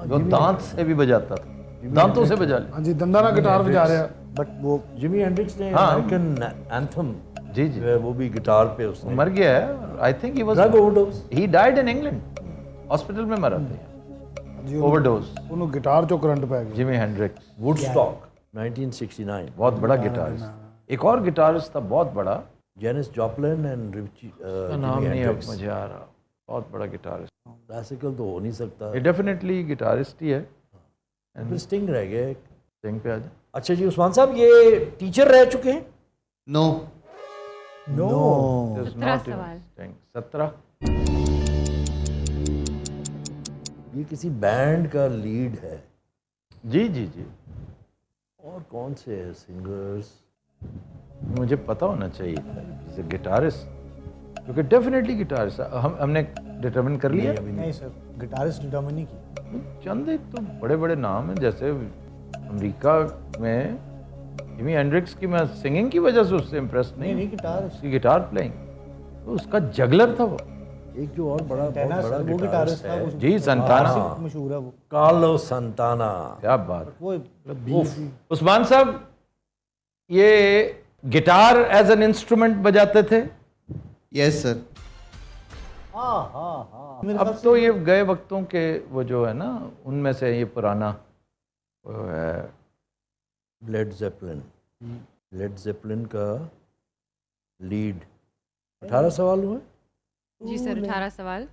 Speaker 7: जो दांत से भी बजाता था दांतों से बजा ले
Speaker 2: हाँ जी दंदाना गिटार बजा रहे हैं
Speaker 3: बट वो जिमी हैंड्रिक्स ने
Speaker 7: हाँ।
Speaker 3: अमेरिकन एंथम
Speaker 7: जी
Speaker 3: जो है वो भी गिटार पे उसने
Speaker 7: मर गया है I think he was
Speaker 3: drug overdose
Speaker 7: he died in England hospital में मरा था ओवरडोज
Speaker 2: ਉਹਨੂੰ ਗਿਟਾਰ ਚੋਂ ਕਰੰਟ ਪੈ ਗਿਆ
Speaker 7: जिमी हैंड्रिक्स
Speaker 3: वुडस्टॉक 1969
Speaker 7: बहुत बड़ा गिटारिस्ट एक और गिटारिस्ट था बहुत बड़ा
Speaker 3: जेनिस जॉपलिन एंड रिची
Speaker 7: उसका नाम नहीं अब मुझे आ रहा बहुत बड़ा गिटारिस्ट
Speaker 3: क्लासिकल तो हो नहीं सकता
Speaker 7: ये डेफिनेटली गिटारिस्ट ही है
Speaker 3: फिर स्टिंग रह गए
Speaker 7: सिंग पे आ जाए
Speaker 3: अच्छा जी उस्मान साहब ये टीचर रह चुके हैं
Speaker 11: No.
Speaker 3: नो
Speaker 1: 17 सवाल
Speaker 7: 17
Speaker 3: ये किसी बैंड का लीड है
Speaker 7: जी जी जी
Speaker 3: और कौन से सिंगर्स
Speaker 7: मुझे पता होना चाहिए था गिटारिस्ट क्योंकि डेफिनेटली गिटारिस्ट हमने डिटरमिन कर लिया
Speaker 9: नहीं सर गिटारिस्ट डिटर्मिन नहीं की
Speaker 7: चंद एक तो बड़े बड़े नाम हैं जैसे अमेरिका में जिमी हेंड्रिक्स की मैं सिंगिंग की वजह से उससे इम्प्रेस नहीं
Speaker 4: गिटार
Speaker 7: उसकी गिटार प्लेइंग, तो उसका जगलर था वो।
Speaker 3: एक जो और बड़ा
Speaker 4: सैंटाना,
Speaker 3: बहुत बड़ा
Speaker 4: वो गिटारिस्ट था,
Speaker 3: है,
Speaker 7: जी संताना,
Speaker 4: मशहूर है वो।
Speaker 3: कार्लो संताना।
Speaker 7: क्या बात।
Speaker 4: वो
Speaker 7: उस्मान साहब ये गिटार एज एन इंस्ट्रूमेंट बजाते थे?
Speaker 11: Yes sir.
Speaker 7: अब तो ये गए वक्तों के वो जो है ना, उनमें से ये पुराना वो है
Speaker 3: लेड जेपलिन का लीड। 18 सवाल हुए?
Speaker 1: जी सर, 18 सवाल।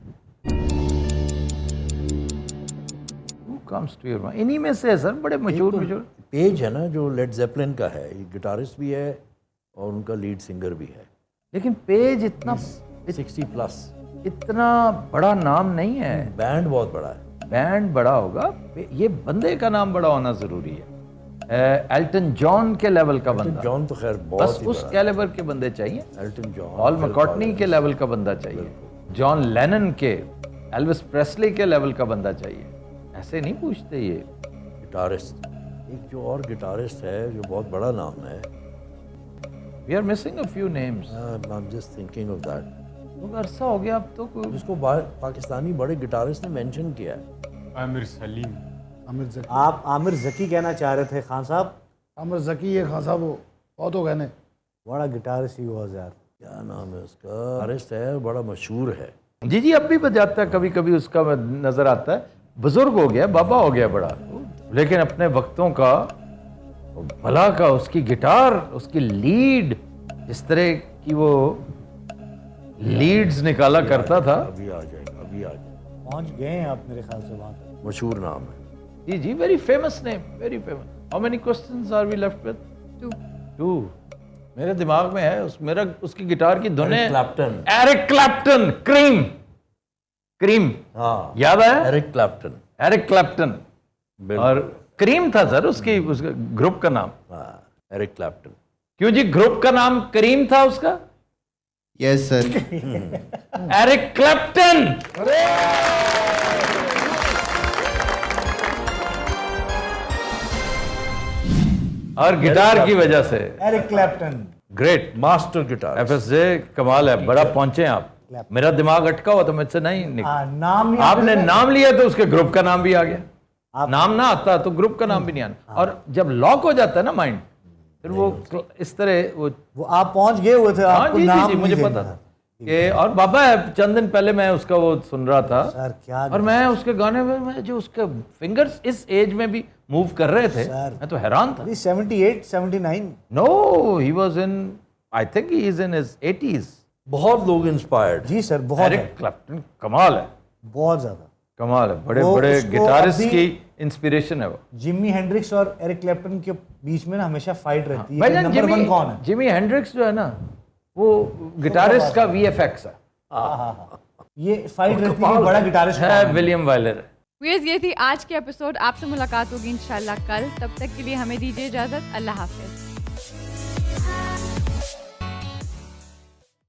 Speaker 7: Who comes to your mind? इन्हीं में से है सर, बड़े मशहूर मशहूर।
Speaker 3: पेज है ना जो लेड जेपलिन का है, ये गिटारिस्ट भी है और उनका लीड सिंगर भी है।
Speaker 7: लेकिन पेज इतना
Speaker 3: 60 प्लस,
Speaker 7: इतना बड़ा नाम नहीं है।
Speaker 3: बैंड बहुत बड़ा है।
Speaker 7: बैंड बड़ा होगा, ये बंदे का नाम बड़ा होना जरूरी है। एल्टन जॉन के लेवल का बंदा,
Speaker 3: जॉन तो खैर
Speaker 7: बस
Speaker 3: बहुत ही
Speaker 7: उस
Speaker 3: बड़ा
Speaker 7: कैलिबर के बंदे चाहिए।
Speaker 3: एल्टन जॉन,
Speaker 7: पॉल मैककार्टनी के लेवल का बंदा चाहिए, जॉन लेनन के, एल्विस प्रेस्ली के लेवल का बंदा चाहिए। ऐसे नहीं पूछते ये
Speaker 3: गिटारिस्ट। एक जो और गिटारिस्ट है जो बहुत बड़ा नाम है,
Speaker 7: we are missing a few names.
Speaker 3: I am just thinking of that.
Speaker 7: तो अरसा हो गया अब तो
Speaker 3: जिसको पाकिस्तानी बड़े गिटारिस्ट ने मेंशन किया है।
Speaker 5: आमिर सलीम।
Speaker 2: आमिर जकी।
Speaker 4: आप आमिर जकी कहना चाह रहे थे खान साहब?
Speaker 2: आमिर जकी ये खान साहब वो बहुत हो गए ने,
Speaker 4: बड़ा गिटारिस्ट ही हुआ यार।
Speaker 3: क्या नाम है उसका? गिटारिस्ट है, बड़ा मशहूर है।
Speaker 7: जी जी, अब भी बजाता है, कभी कभी उसका नजर आता है। बुजुर्ग हो गया, बाबा हो गया बड़ा, लेकिन अपने वक्तों का भला का उसकी गिटार, उसकी लीड, इस तरह की वो लीड्स निकाला करता था।
Speaker 3: अभी आ जाएगा, अभी आ जाएगा।
Speaker 4: पहुंच गए हैं आप मेरे ख्याल से वहां तक।
Speaker 3: मशहूर नाम है।
Speaker 7: जी जी, very famous name, very famous. How many questions are we left with? 2। मेरे दिमाग में है उसकी गिटार की धुन है। Eric Clapton. क्रीम।
Speaker 3: हाँ,
Speaker 7: याद है?
Speaker 3: Eric Clapton.
Speaker 7: और क्रीम था सर उसका ग्रुप का नाम।
Speaker 3: हाँ, एरिक क्लैप्टन।
Speaker 7: क्यों जी, ग्रुप का नाम करीम था उसका?
Speaker 11: Yes sir.
Speaker 7: Eric Clapton. और गिटार की वजह से
Speaker 4: Eric Clapton,
Speaker 3: great master guitar.
Speaker 7: FSJ कमाल है, बड़ा पहुंचे आप। मेरा दिमाग अटका हुआ तो मुझसे नहीं निकला।
Speaker 4: नाम
Speaker 7: आपने नाम लिया तो उसके ग्रुप का नाम भी आ गया। नाम ना आता तो ग्रुप का नाम भी नहीं आना। और जब लॉक हो जाता है ना माइंड, फिर वो इस तरह वो
Speaker 4: आप पहुंच गए हुए थे।
Speaker 7: हाँ जी जी, मुझे पता था कि। और बाबा है, चंद दिन पहले मैं उसका वो सुन रहा था
Speaker 4: सर, क्या
Speaker 7: और मैं उसके गाने में जो उसके फिंगर्स इस एज में भी मूव कर रहे थे, मैं तो हैरान था।
Speaker 4: 78, 79।
Speaker 7: No, he was in, I think he is in his 80s।
Speaker 3: बहुत लोग इंस्पायर्ड।
Speaker 4: जी सर, बहुत।
Speaker 7: एरिक क्लैप्टन कमाल है,
Speaker 4: बहुत ज्यादा
Speaker 7: कमाल है। बड़े बड़े गिटारिस्ट की इंस्पिरेशन है वो।
Speaker 4: जिमी हेंड्रिक्स और एरिक क्लैप्टन के बीच में ना हमेशा फाइट रहती है।
Speaker 7: भाईजान,
Speaker 4: नंबर 1 कौन है?
Speaker 7: जिमी हेंड्रिक्स जो है ना, वो गिटारिस्ट का VFX है।
Speaker 4: ये फाइट रहती है, बड़ा गिटारिस्ट
Speaker 7: है विलियम वायलर है।
Speaker 1: व्यूअर्स, ये थी आज के एपिसोड। आपसे मुलाकात होगी इंशाल्लाह कल। तब तक के लिए हमें दीजिए इजाजत। अल्लाह हाफिज।